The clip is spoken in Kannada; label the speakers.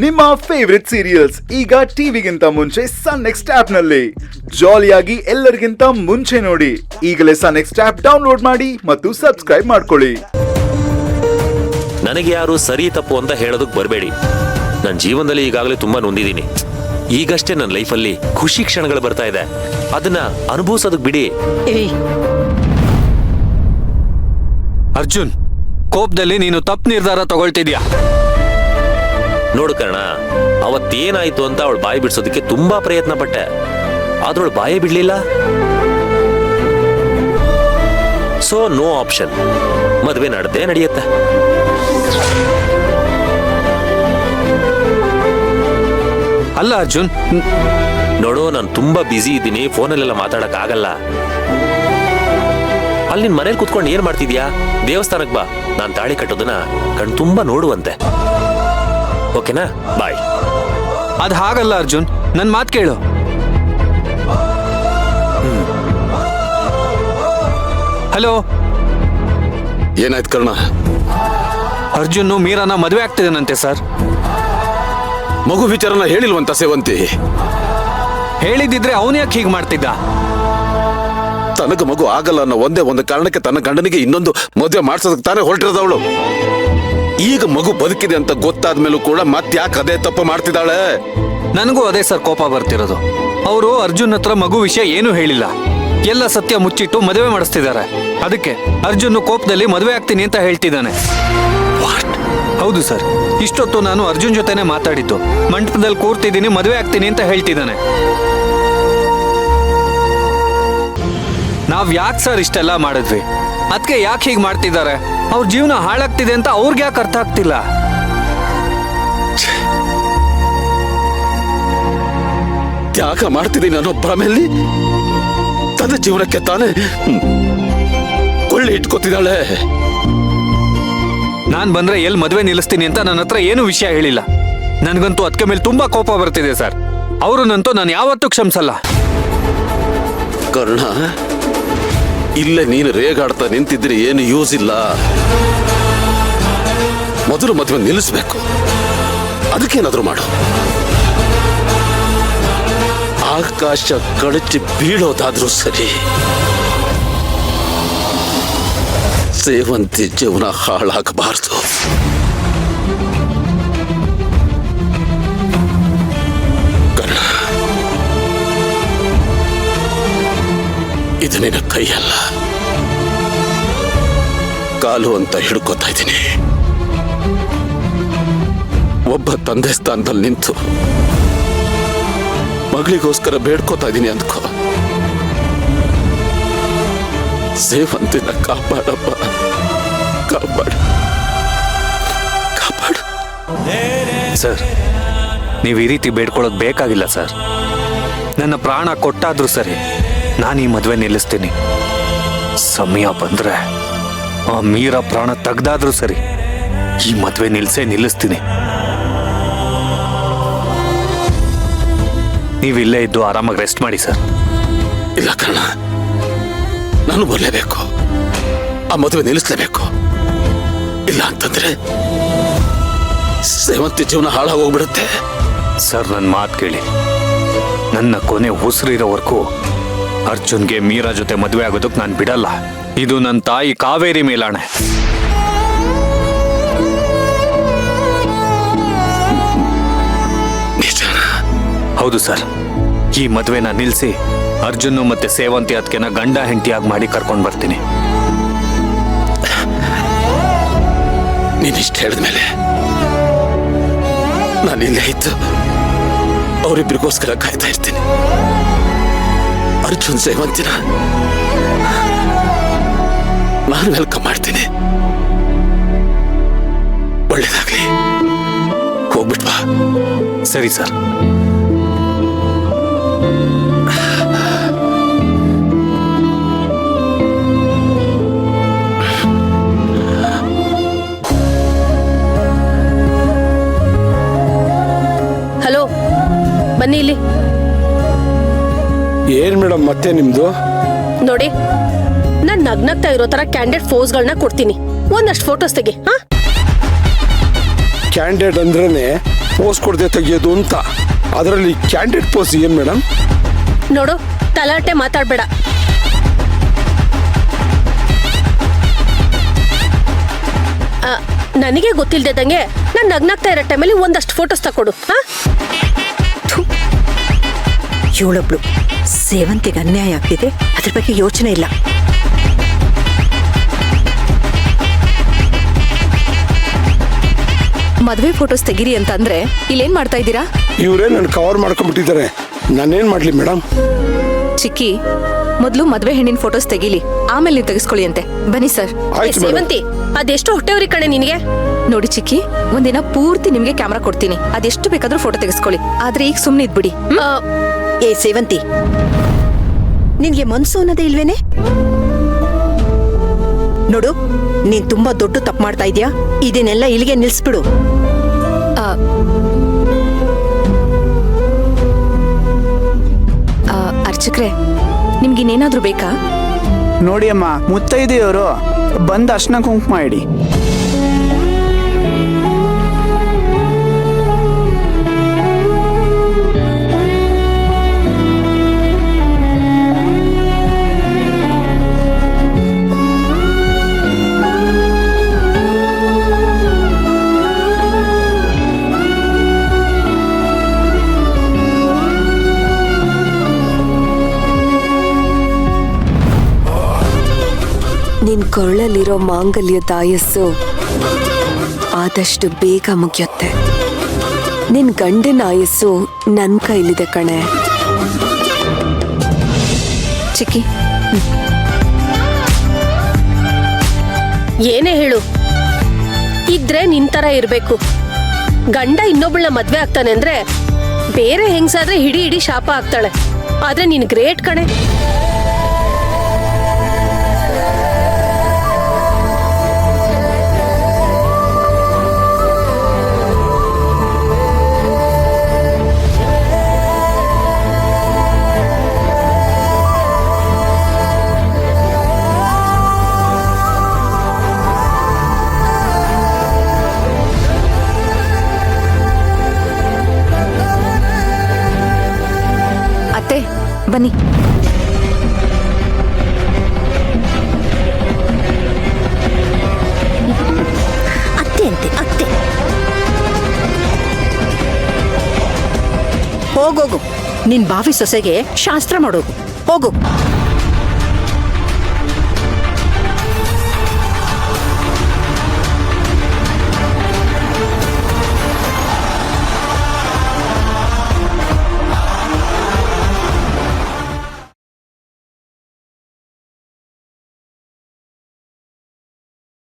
Speaker 1: ನಿಮ್ಮ ಫೇವರಿಟ್ ಸೀರಿಯಲ್ಸ್ ಈಗ ಟಿವಿಗಿಂತ ಮುಂಚೆ ಸನ್ ನೆಕ್ಸ್ಟ್ ಆಪ್ ನಲ್ಲಿ ಜಾಲಿಯಾಗಿ ಎಲ್ಲರಿಗಿಂತ ಮುಂಚೆ ನೋಡಿ. ಈಗಲೇ ಸನ್ ನೆಕ್ಸ್ಟ್ ಆಪ್ ಡೌನ್ಲೋಡ್ ಮಾಡಿ ಮತ್ತು ಸಬ್ಸ್ಕ್ರೈಬ್ ಮಾಡ್ಕೊಳ್ಳಿ.
Speaker 2: ನನಗೆ ಯಾರು ಸರಿ ತಪ್ಪು ಅಂತ ಹೇಳೋದಕ್ಕೆ ಬರಬೇಡಿ. ನನ್ನ ಜೀವನದಲ್ಲಿ ಈಗಾಗಲೇ ತುಂಬಾ ನೊಂದಿದ್ದೀನಿ. ಈಗಷ್ಟೇ ನನ್ನ ಲೈಫಲ್ಲಿ ಖುಷಿ ಕ್ಷಣಗಳು ಬರ್ತಾ ಇದೆ, ಅದನ್ನ ಅನುಭವಿಸೋದಕ್ಕೆ ಬಿಡಿ.
Speaker 3: ಅರ್ಜುನ್, ಕೋಪದಲ್ಲಿ ನೀನು ತಪ್ಪು ನಿರ್ಧಾರ ತಗೊಳ್ತಿದ್ಯಾ.
Speaker 2: ನೋಡು ಕರ್ಣ, ಅವತ್ತೇನಾಯ್ತು ಅಂತ ಅವಳು ಬಾಯಿ ಬಿಡ್ಸೋದಕ್ಕೆ ತುಂಬಾ ಪ್ರಯತ್ನ ಪಟ್ಟೆ, ಆದ್ರವಳು ಬಾಯೇ ಬಿಡ್ಲಿಲ್ಲ. ಸೊ ನೋ ಆಪ್ಷನ್, ಮದುವೆ ನಡೆಯುತ್ತೆ.
Speaker 3: ಅಲ್ಲ ಅರ್ಜುನ್,
Speaker 2: ನೋಡು, ನಾನು ತುಂಬಾ ಬ್ಯುಸಿ ಇದ್ದೀನಿ, ಫೋನಲ್ಲೆಲ್ಲ ಮಾತಾಡಕ್ ಆಗಲ್ಲ. ಅಲ್ಲಿ ನಿನ್ ಮನೇಲಿ ಕುತ್ಕೊಂಡು ಏನ್ ಮಾಡ್ತಿದ್ಯಾ? ದೇವಸ್ಥಾನಕ್ ಬಾ, ನಾನ್ ತಾಳಿ ಕಟ್ಟೋದನ್ನ ಕಣ್ ತುಂಬಾ ನೋಡುವಂತೆ. ಓಕೆನಾ? ಬಾಯ್.
Speaker 3: ಅದ್ ಹಾಗಲ್ಲ ಅರ್ಜುನ್, ನನ್ ಮಾತ್ ಕೇಳು. ಹಲೋ,
Speaker 4: ಏನಾಯ್ತು ಕರ್ಣ?
Speaker 3: ಅರ್ಜುನ್ ಮೀರಾನ ಮದುವೆ ಆಗ್ತಿದ್ದಾನಂತೆ ಸರ್.
Speaker 4: ಮಗು ವಿಚಾರನ ಹೇಳಿಲ್ವಂತ ಸೇವಂತಿ?
Speaker 3: ಹೇಳಿದಿದ್ರೆ ಅವನ್ ಯಾಕೆ ಹೀಗ್ ಮಾಡ್ತಿದ್ದ?
Speaker 4: ತನಗ ಮಗು ಆಗಲ್ಲ ಅನ್ನೋ ಒಂದೇ ಒಂದು ಕಾರಣಕ್ಕೆ ತನ್ನ ಗಂಡನಿಗೆ ಇನ್ನೊಂದು ಮದುವೆ ಮಾಡ್ಸೋದಕ್ಕೆ ತಾನೇ ಹೊರಟಿರೋದವಳು. ಈಗ ಮಗು ಬದುಕಿದೆ ಅಂತ ಗೊತ್ತಾದ್ಮೇಲೂ ಕೂಡ ಮತ್ತ್ಯಾಕೆ ಅದೇ ತಪ್ಪು ಮಾಡ್ತಿದ್ದಾಳೆ?
Speaker 3: ನನಗೂ ಅದೇ ಸರ್ ಕೋಪ ಬರ್ತಿರೋದು. ಅವರು ಅರ್ಜುನ್ ಹತ್ರ ಮಗು ವಿಷಯ ಏನೂ ಹೇಳಿಲ್ಲ, ಎಲ್ಲ ಸತ್ಯ ಮುಚ್ಚಿಟ್ಟು ಮದುವೆ ಮಾಡಿಸ್ತಿದ್ದಾರೆ. ಅದಕ್ಕೆ ಅರ್ಜುನ್ ಕೋಪದಲ್ಲಿ ಮದುವೆ ಆಗ್ತೀನಿ ಅಂತ ಹೇಳ್ತಿದ್ದಾನೆ. ಹೌದು ಸರ್, ಇಷ್ಟೊತ್ತು ನಾನು ಅರ್ಜುನ್ ಜೊತೆನೆ ಮಾತಾಡಿದ್ದು. ಮಂಟಪದಲ್ಲಿ ಕೂರ್ತಿದ್ದೀನಿ, ಮದುವೆ ಆಗ್ತೀನಿ ಅಂತ ಹೇಳ್ತಿದ್ದಾನೆ. ನಾವ್ ಯಾಕೆ ಸರ್ ಇಷ್ಟೆಲ್ಲ ಮಾಡಿದ್ವಿ? ಅದಕ್ಕೆ ಯಾಕೆ ಹೀಗೆ ಮಾಡ್ತಿದ್ದಾರೆ? ಅವ್ರ ಜೀವನ ಹಾಳಾಗ್ತಿದೆ ಅಂತ ಅವ್ರಿಗೆ ಯಾಕೆ ಅರ್ಥ ಆಗ್ತಿಲ್ಲ?
Speaker 4: ತ್ಯಾಗ ಮಾಡ್ತಿದ್ದೀನಿ ಅನ್ನೋ ಭ್ರಮೆಯಲ್ಲಿ ತನ್ನ ಜೀವನಕ್ಕೆ ತಾನೇ ಕೊಳ್ಳಿ ಇಟ್ಕೋತಿದ್ದಾಳೆ.
Speaker 3: ನಾನ್ ಬಂದ್ರೆ ಎಲ್ಲಿ ಮದುವೆ ನಿಲ್ಲಿಸ್ತೀನಿ ಅಂತ ನನ್ನ ಹತ್ರ ಏನು ವಿಷಯ ಹೇಳಿಲ್ಲ. ನನ್ಗಂತೂ ಅದಕ್ಕೆ ಮೇಲೆ ತುಂಬಾ ಕೋಪ ಬರ್ತಿದೆ ಸರ್. ಅವ್ರನ್ನಂತೂ ನಾನು ಯಾವತ್ತೂ ಕ್ಷಮಿಸಲ್ಲ.
Speaker 4: ಕರ್ಣ, ಇಲ್ಲೇ ನೀನು ರೇಗಾಡ್ತಾ ನಿಂತಿದ್ರೆ ಏನು ಯೂಸ್ ಇಲ್ಲ. ಮೊದಲು ಮದುವೆ ನಿಲ್ಲಿಸ್ಬೇಕು, ಅದಕ್ಕೇನಾದ್ರೂ ಮಾಡು. ಆಕಾಶ ಕಳಚಿ ಬೀಳೋದಾದ್ರೂ ಸರಿ, ಸೇವಂತಿ ಜೀವನ ಹಾಳಾಗಬಾರ್ದು. ಕರ್ಣ, ಇದು ನಿನ್ನ ಕೈಯಲ್ಲ, ಕಾಲು ಅಂತ ಹಿಡ್ಕೋತಾ ಇದ್ದೀನಿ. ಒಬ್ಬ ತಂದೆ ಸ್ಥಾನದಲ್ಲಿ ನಿಂತು ಮಗಳಿಗೋಸ್ಕರ ಬೇಡ್ಕೋತಾ ಇದ್ದೀನಿ ಅಂದ್ಕೋ. ಸೇವಂತಿನ ಕಾಪಾಡಪ್ಪ, ಕಾಪಾಡು, ಕಾಪಾಡು.
Speaker 3: ಸರ್, ನೀವು ಈ ರೀತಿ ಬೇಡ್ಕೊಳ್ಳೋದು ಬೇಕಾಗಿಲ್ಲ ಸರ್. ನನ್ನ ಪ್ರಾಣ ಕೊಟ್ಟಾದ್ರೂ ಸರಿ, ನಾನು ಈ ಮದುವೆ ನಿಲ್ಲಿಸ್ತೀನಿ. ಸಮಯ ಬಂದ್ರೆ ಆ ಮೀರಾ ಪ್ರಾಣ ತೆಗ್ದಾದ್ರೂ ಸರಿ, ಈ ಮದುವೆ ನಿಲ್ಲಿಸ್ತೀನಿ. ನೀವಿಲ್ಲೇ ಇದ್ದು ಆರಾಮಾಗಿ ರೆಸ್ಟ್ ಮಾಡಿ ಸರ್.
Speaker 4: ಇಲ್ಲ ಕರ್ಣ, ನಾನು ಬರಲೇಬೇಕು, ಆ ಮದುವೆ ನಿಲ್ಲಿಸಲೇಬೇಕು. ಇಲ್ಲ ಅಂತಂದ್ರೆ ಸೇವಂತಿ ಜೀವನ ಹಾಳಾಗೋಗ್ಬಿಡುತ್ತೆ.
Speaker 3: ಸರ್, ನನ್ನ ಮಾತು ಕೇಳಿ. ನನ್ನ ಕೊನೆ ಉಸಿರಿರೋವರೆಗೂ ಅರ್ಜುನ್ಗೆ ಮೀರಾ ಜೊತೆ ಮದುವೆ ಆಗೋದಕ್ಕೆ ನಾನು ಬಿಡಲ್ಲ. ಇದು ನನ್ನ ತಾಯಿ ಕಾವೇರಿ ಮೇಲಾಣೆ. ಹೌದು ಸರ್, ಈ ಮದುವೆನ ನಿಲ್ಲಿಸಿ ಅರ್ಜುನ್ ಮತ್ತೆ ಸೇವಂತಿ ಅದಕ್ಕೆನ ಗಂಡ ಹೆಂಡತಿಯಾಗಿ ಮಾಡಿ ಕರ್ಕೊಂಡು ಬರ್ತೀನಿ.
Speaker 4: ನೀನಿಷ್ಟು ಹೇಳಿದ್ಮೇಲೆ ನಾನು ಇಲ್ಲೇ ಇದ್ದು ಅವರಿಬ್ಬರಿಗೋಸ್ಕರ ಕಾಯ್ತಾ ಇರ್ತೀನಿ. ಅರ್ಜುನ್ ಸೇವಂತಿನ ನಾನು ವೆಲ್ಕಮ್ ಮಾಡ್ತೀನಿ. ಒಳ್ಳೇದಾಗ್ಲಿ, ಹೋಗ್ಬಿಟ್ವಾ?
Speaker 3: ಸರಿ ಸರ್.
Speaker 5: ಹಲೋ, ಬನ್ನಿ ಇಲ್ಲಿ.
Speaker 6: ಏನ್ ಮೇಡಮ್ ಮತ್ತೆ ನಿಮ್ದು?
Speaker 5: ನೋಡಿ, ನಾನ್ ನಗ್ನಗ್ತಾ ಇರೋ ತರ ಕ್ಯಾಂಡಿಡೇಟ್ ಫೋಸ್ಗಳನ್ನ ಕೊಡ್ತೀನಿ, ಒಂದಷ್ಟು ಫೋಟೋಸ್ ತೆಗಿ.
Speaker 6: ಕ್ಯಾಂಡಿಡೇಟ್ ಅಂದ್ರೇನೆ ಪೋಸ್ ಕೊಡದೆ ತೆಗಿಯೋದು ಅಂತ. ಅದರಲ್ಲಿ ಕ್ಯಾಂಡಿಡೇಟ್ ಪೋಸ್ ಏನ್ ಮೇಡಮ್?
Speaker 5: ನೋಡು, ತಲಾಟೆ ಮಾತಾಡ್ಬೇಡ. ನನಗೆ ಗೊತ್ತಿಲ್ದಂಗೆ ನಾನು ನಗ್ನಾಗ್ತಾ ಇರೋ ಟೈಮಲ್ಲಿ ಒಂದಷ್ಟು ಫೋಟೋಸ್ ತಕೊಡು. ಹಾ,
Speaker 7: ಇವಳೊಬ್ಳು ಸೇವಂತಿಗೆ ಅನ್ಯಾಯ ಆಗ್ತಿದೆ, ಅದ್ರ ಬಗ್ಗೆ ಯೋಚನೆ ಇಲ್ಲ.
Speaker 8: ಮದ್ವೆ ಫೋಟೋಸ್ ತೆಗಿರಿ ಅಂತ ಅಂದ್ರೆ ಇಲ್ಲೇನ್ ಮಾಡ್ತಾ ಇದ್ದೀರಾ?
Speaker 6: ಇವರೇ ನನ್ನ ಕವರ್ ಮಾಡ್ಕೊಂಡ್ಬಿಟ್ಟಿದ್ದಾರೆ, ನಾನೇನ್ ಮಾಡ್ಲಿ ಮೇಡಮ್?
Speaker 8: ಚಿಕ್ಕಿ, ಮೊದ್ಲು ಮದ್ವೆ ಹೆಣ್ಣಿನ ಫೋಟೋಸ್ ತೆಗಿಲಿ, ಆಮೇಲೆ ನೀವು ತೆಗೆಸ್ಕೊಳ್ಳಿ ಅಂತೆ. ಬನ್ನಿ ಸರ್.
Speaker 6: ಆಯ್ತು ಮೇಡಮ್.
Speaker 5: ಸೇವಂತಿ, ಅದೆಷ್ಟು ಹೊಟ್ಟೆವ್ರಿ ಕಣೆ ನಿನಗೆ.
Speaker 8: ನೋಡಿ ಚಿಕ್ಕಿ, ಒಂದಿನ ಪೂರ್ತಿ ನಿಮ್ಗೆ ಕ್ಯಾಮ್ರಾ ಕೊಡ್ತೀನಿ, ಅದೆಷ್ಟು ಬೇಕಾದ್ರೂ ಫೋಟೋ ತೆಗೆಸ್ಕೊಳ್ಳಿ. ಆದ್ರೆ ಈಗ ಸುಮ್ನೆ ಇದ್ಬಿಡಿ.
Speaker 5: ಆ,
Speaker 7: ಏ ಸೇವಂತಿ, ನಿನ್ಗೆ ಮನ್ಸು ಅನ್ನೋದೇ ಇಲ್ವೇನೆ? ನೋಡು, ನೀನ್ ತುಂಬಾ ದೊಡ್ಡ ತಪ್ಪು ಮಾಡ್ತಾ ಇದೀಯಾ. ಇದನ್ನೆಲ್ಲ ಇಲ್ಲಿಗೆ ನಿಲ್ಸ್ಬಿಡು.
Speaker 8: ಅರ್ಚಕ್ರೆ, ನಿಮ್ಗಿನ್ನೇನಾದ್ರೂ ಬೇಕಾ?
Speaker 9: ನೋಡಿ ಅಮ್ಮ, ಮುತ್ತೈದೆಯವರು ಬಂದ ಅರ್ಶನ ಕುಂಕುಮ ಇಡಿ.
Speaker 10: ನಿನ್ ಕೊರಳಲ್ಲಿರೋ ಮಾಂಗಲ್ಯದ ಆಯಸ್ಸು ಆದಷ್ಟು ಬೇಗ ಮುಗಿಯುತ್ತೆ. ನಿನ್ ಗಂಡನ ಆಯಸ್ಸು ನನ್ ಕೈಲಿದೆ ಕಣೆ.
Speaker 8: ಚಿಕ್ಕಿ,
Speaker 5: ಏನೇ ಹೇಳು, ಇದ್ರೆ ನಿಂತರ ಇರ್ಬೇಕು. ಗಂಡ ಇನ್ನೊಬ್ಬಳನ್ನ ಮದ್ವೆ ಆಗ್ತಾನೆ ಅಂದ್ರೆ ಬೇರೆ ಹೆಂಗ್ಸಾದ್ರೆ ಹಿಡಿ ಶಾಪ ಆಗ್ತಾಳೆ. ಆದ್ರೆ ನೀನ್ ಗ್ರೇಟ್ ಕಣೆ.
Speaker 8: ಅತ್ತೆ ಬನ್ನಿ.
Speaker 7: ಅತ್ತೆ ಅಂತೆ, ಅತ್ತೆ. ಹೋಗೋಗು, ನಿನ್ ಬಾವಿ ಸೊಸೆಗೆ ಶಾಸ್ತ್ರ ಮಾಡೋಗು. ಹೋಗು.